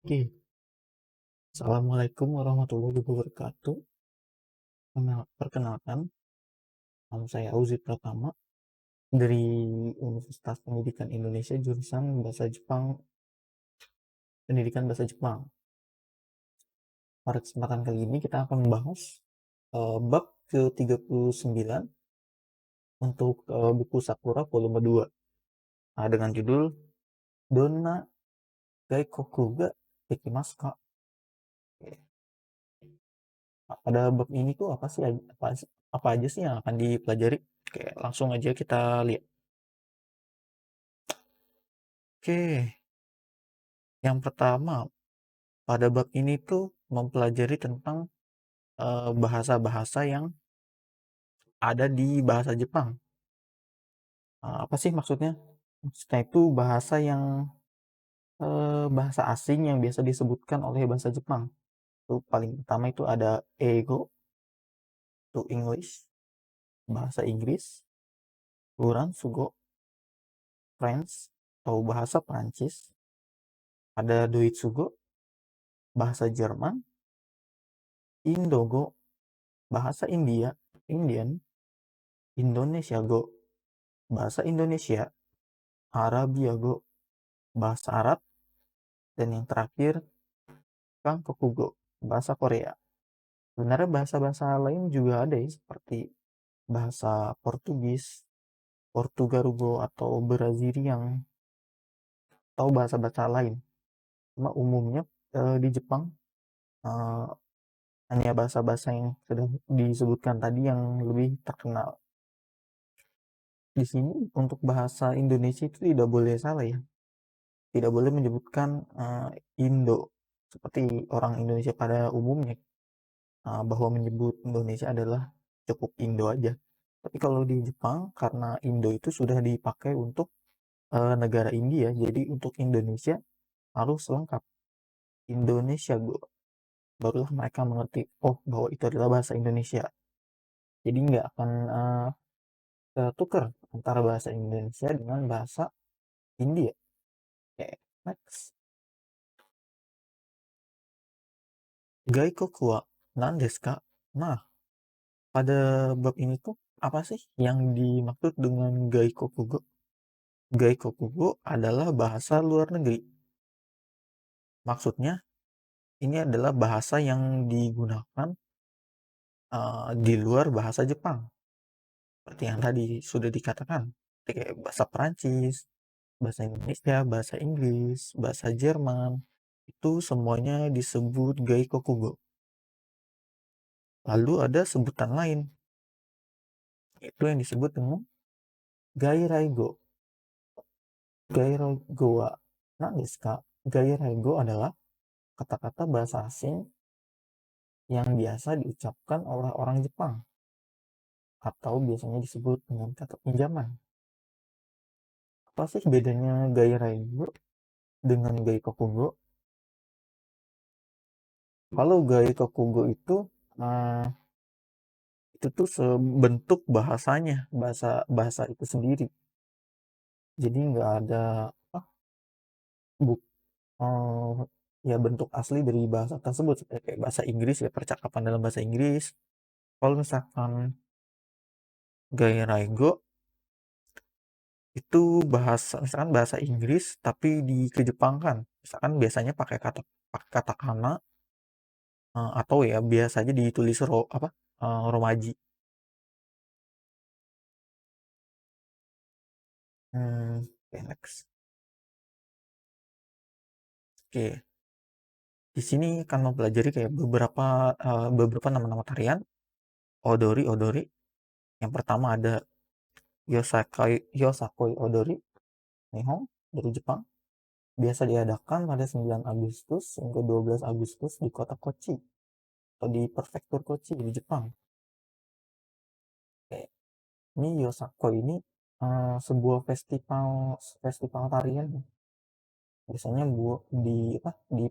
Oke, Assalamualaikum warahmatullahi wabarakatuh. Perkenalkan, nama saya Auzi Pratama dari Universitas Pendidikan Indonesia jurusan Bahasa Jepang, Pendidikan Bahasa Jepang. Pada kesempatan kali ini kita akan membahas bab ke-39 untuk buku Sakura volume 2 dengan judul Donna Gaikoku ga Dekimasu ka? Pada bab ini tuh apa aja sih yang akan dipelajari? Oke, langsung aja kita lihat. Oke, yang pertama pada bab ini tuh mempelajari tentang bahasa-bahasa yang ada di bahasa Jepang. Apa sih maksudnya? Maksudnya itu bahasa asing yang biasa disebutkan oleh bahasa Jepang. Itu paling pertama itu ada Eigo, itu English, bahasa Inggris, Sugo, French, atau bahasa Prancis, ada Sugo, bahasa Jerman, Indogo, bahasa India, Indian, Indonesia Go, bahasa Indonesia, Arabia Go, bahasa Arab, dan yang terakhir Kangkokugo, bahasa Korea. Sebenarnya bahasa-bahasa lain juga ada ya, seperti bahasa Portugis, Portugarugo, atau Brazilian, atau bahasa-bahasa lain. Cuma umumnya di Jepang eh, hanya bahasa-bahasa yang sudah disebutkan tadi yang lebih terkenal. Di sini untuk bahasa Indonesia itu tidak boleh salah ya. Tidak boleh menyebutkan Indo seperti orang Indonesia pada umumnya, bahwa menyebut Indonesia adalah cukup Indo aja. Tapi kalau di Jepang karena Indo itu sudah dipakai untuk negara India, jadi untuk Indonesia harus lengkap Indonesia Go. Barulah mereka mengerti bahwa itu adalah bahasa Indonesia. Jadi nggak akan tertukar antara bahasa Indonesia dengan bahasa India. Oke, next. Gaikoku wa nan desu ka? Nah, pada bab ini tuh apa sih yang dimaksud dengan Gaikokugo? Gaikokugo adalah bahasa luar negeri. Maksudnya ini adalah bahasa yang digunakan di luar bahasa Jepang. Seperti yang tadi sudah dikatakan, kayak bahasa Perancis, bahasa Indonesia, bahasa Inggris, bahasa Jerman, itu semuanya disebut Gaikokugo. Lalu ada sebutan lain, itu yang disebut dengan Gairaigo. Gairaigo wa nan desu ka? Gairaigo adalah kata-kata bahasa asing yang biasa diucapkan oleh orang Jepang atau biasanya disebut dengan kata pinjaman. Apa sih bedanya Gairaigo dengan Gaikokugo? Kalau Gaikokugo eh, itu tuh sebentuk bahasanya, bahasa bahasa itu sendiri. Jadi nggak ada apa, buk, eh, ya bentuk asli dari bahasa tersebut. Seperti kayak bahasa Inggris ya, percakapan dalam bahasa Inggris. Kalau misalkan Gairaigo itu misalkan bahasa Inggris tapi dikejepangkan. Misalkan biasanya pakai katakana, atau ya biasa aja ditulis romaji. Oke, next. Oke, di sini akan mempelajari kayak beberapa nama-nama tarian, odori. Yang pertama ada Yosakoi Odori Nihon dari Jepang. Biasa diadakan pada 9 Agustus hingga 12 Agustus di kota Kochi atau di prefektur Kochi di Jepang. Oke, ini Yosakoi ini sebuah festival tarian. Biasanya di eh,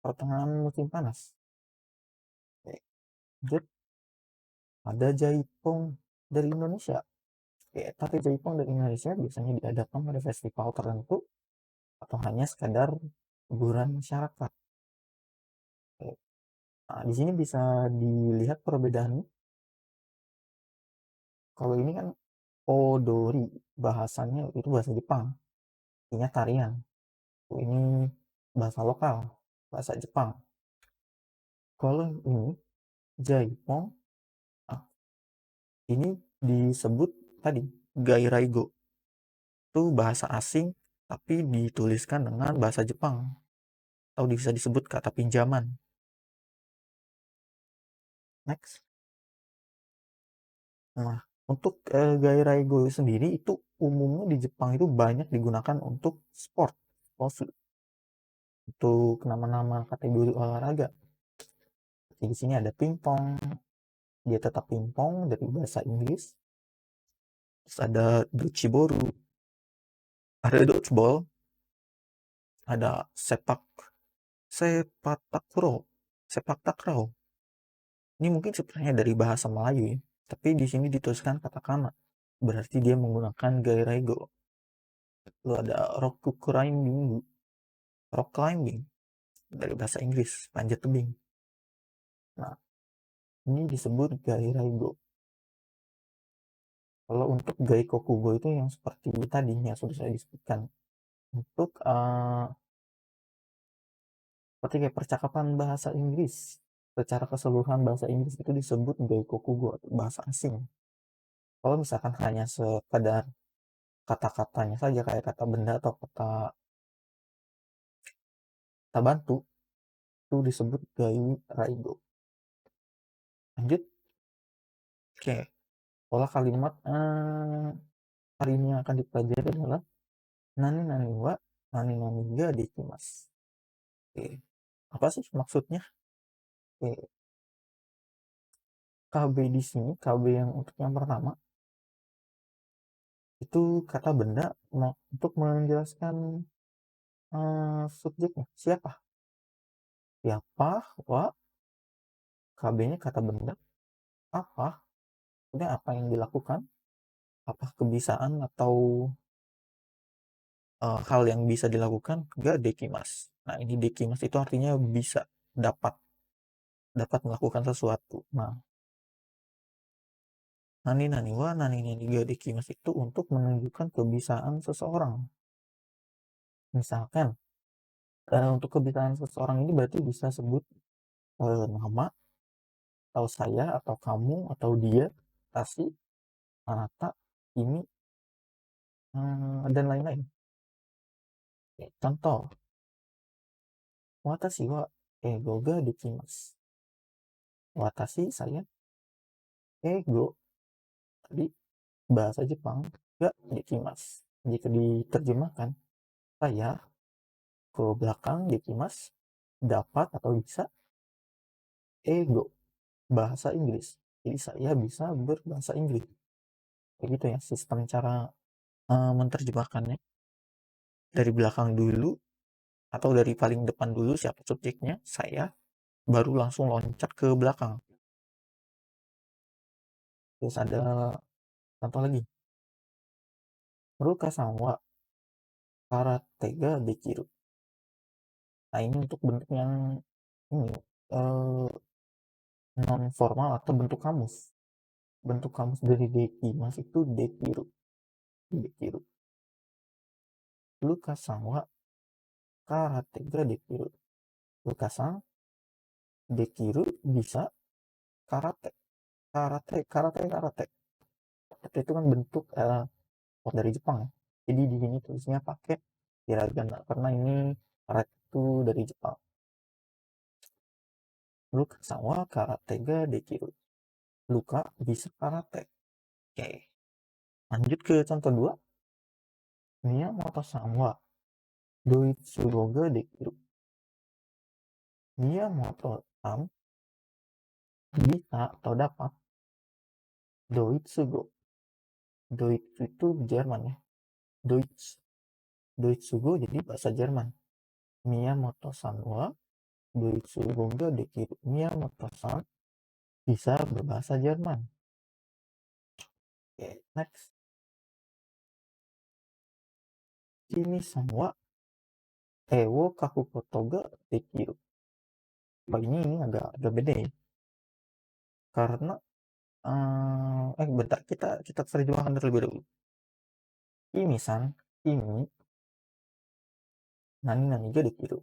pertengahan musim panas. Oke, lanjut ada Jaipong dari Indonesia. Tapi Jaipong dari Indonesia biasanya diadakan pada festival tertentu atau hanya sekadar hiburan masyarakat. Nah, di sini bisa dilihat perbedaannya. Kalau ini kan odori, bahasanya itu bahasa Jepang, artinya tarian. Ini bahasa lokal, bahasa Jepang. Kalau ini Jaipong, ah, ini disebut tadi Gairaigo. Itu bahasa asing tapi dituliskan dengan bahasa Jepang, atau bisa disebut kata pinjaman. Next. Nah, untuk Gairaigo sendiri itu umumnya di Jepang itu banyak digunakan untuk sport, untuk nama-nama kategori olahraga. Jadi di sini ada pingpong, dia tetap pingpong dari bahasa Inggris. Terus ada dochiboru, ada dodgeball, ada sepak takraw, sepak takraw. Ini mungkin sebenarnya dari bahasa Melayu ya, tapi di sini dituliskan katakana, berarti dia menggunakan gairaigo. Lalu ada rock climbing dari bahasa Inggris, panjat tebing. Nah, ini disebut gairaigo. Kalau untuk gaikokugo itu yang seperti tadi yang sudah saya disebutkan. Untuk seperti kayak percakapan bahasa Inggris, secara keseluruhan bahasa Inggris itu disebut gaikokugo, bahasa asing. Kalau misalkan hanya sekadar kata-katanya saja kayak kata benda atau kata bantu, itu disebut gairaigo. Lanjut. Oke, pola kalimat hari ini yang akan dipelajari adalah nani nani wa nani nani ga dekimasu. Oke, apa sih maksudnya? Oke, KB di sini, KB yang untuk yang pertama itu kata benda untuk menjelaskan subjeknya siapa. Siapa, wa, KB-nya kata benda, apa, kemudian apa yang dilakukan, apa kebiasaan atau hal yang bisa dilakukan, ga dekimas. Nah, ini dekimas itu artinya bisa, dapat melakukan sesuatu. Nah, nani nani wa nani nani ga dekimas itu untuk menunjukkan kebiasaan seseorang. Misalkan untuk kebiasaan seseorang ini berarti bisa sebut nama, atau saya, atau kamu, atau dia, tasi, anata, ini, dan lain-lain. Contoh, watashi wa ego ga dekimasu. Watashi, saya, ego, tadi bahasa Jepang, ga dekimasu. Jika diterjemahkan, saya ke belakang dekimasu, dapat atau bisa, ego, bahasa Inggris. Jadi saya bisa berbahasa Inggris. Kayak gitu ya sistem cara menerjemahkannya. Dari belakang dulu atau dari paling depan dulu siapa subjeknya, saya, baru langsung loncat ke belakang. Terus ada contoh lagi, Ruka-san wa karate ga dekiru. Nah, ini untuk bentuk yang ini non formal atau bentuk kamus. Bentuk kamus dari dekimasu itu dekiru. Dekiru. Ruka-san wa karate ga dekiru. Ruka-san dekiru bisa karate. Karate. Karate itu kan bentuk dari Jepang ya. Jadi di sini tulisnya pakai hiragana karena ini karate itu dari Jepang. Luka sama karate ga dekiru. Luka bisa karate. Oke. Lanjut ke contoh 2. Miyamoto sama doitsu ga dekiru. Miyamoto san bisa atau dapat doitsu go. Doitsu itu Jerman ya. Doitsu go jadi bahasa Jerman. Miyamoto san wa doitsu ga dekiru. Miyamoto san bisa berbahasa Jerman. Oke, next. Kini sama Ewo kaku koto ga dekiru. Ini agak beda ya. Karena bentar, kita terjemahkan terlebih dahulu. Ini ini nani nani ga dekiru.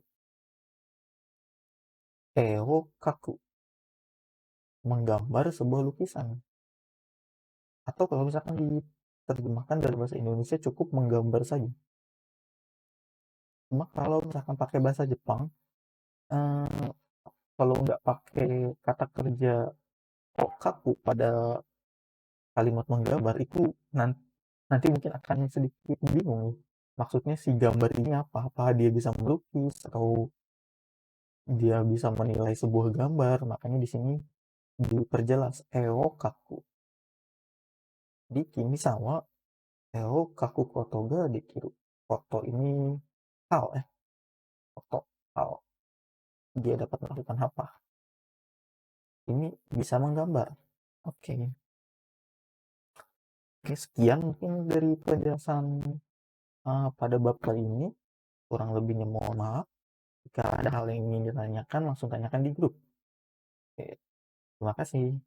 Ewo kaku, menggambar sebuah lukisan. Atau kalau misalkan diterjemahkan dari bahasa Indonesia cukup menggambar saja. Cuma kalau misalkan pakai bahasa Jepang, kalau nggak pakai kata kerja okaku pada kalimat menggambar itu nanti mungkin akan sedikit bingung. Maksudnya si gambar ini apa dia bisa melukis atau dia bisa menilai sebuah gambar. Makanya di sini diperjelas kaku. Di kimi sama kaku koto ga dekiru. Koto ini hal koto hal. Dia dapat melakukan apa? Ini bisa menggambar. Oke. Oke, sekian mungkin dari penjelasan pada bab kali ini. Kurang lebihnya mohon maaf. Jika ada hal yang ingin ditanyakan, langsung tanyakan di grup. Oke, terima kasih.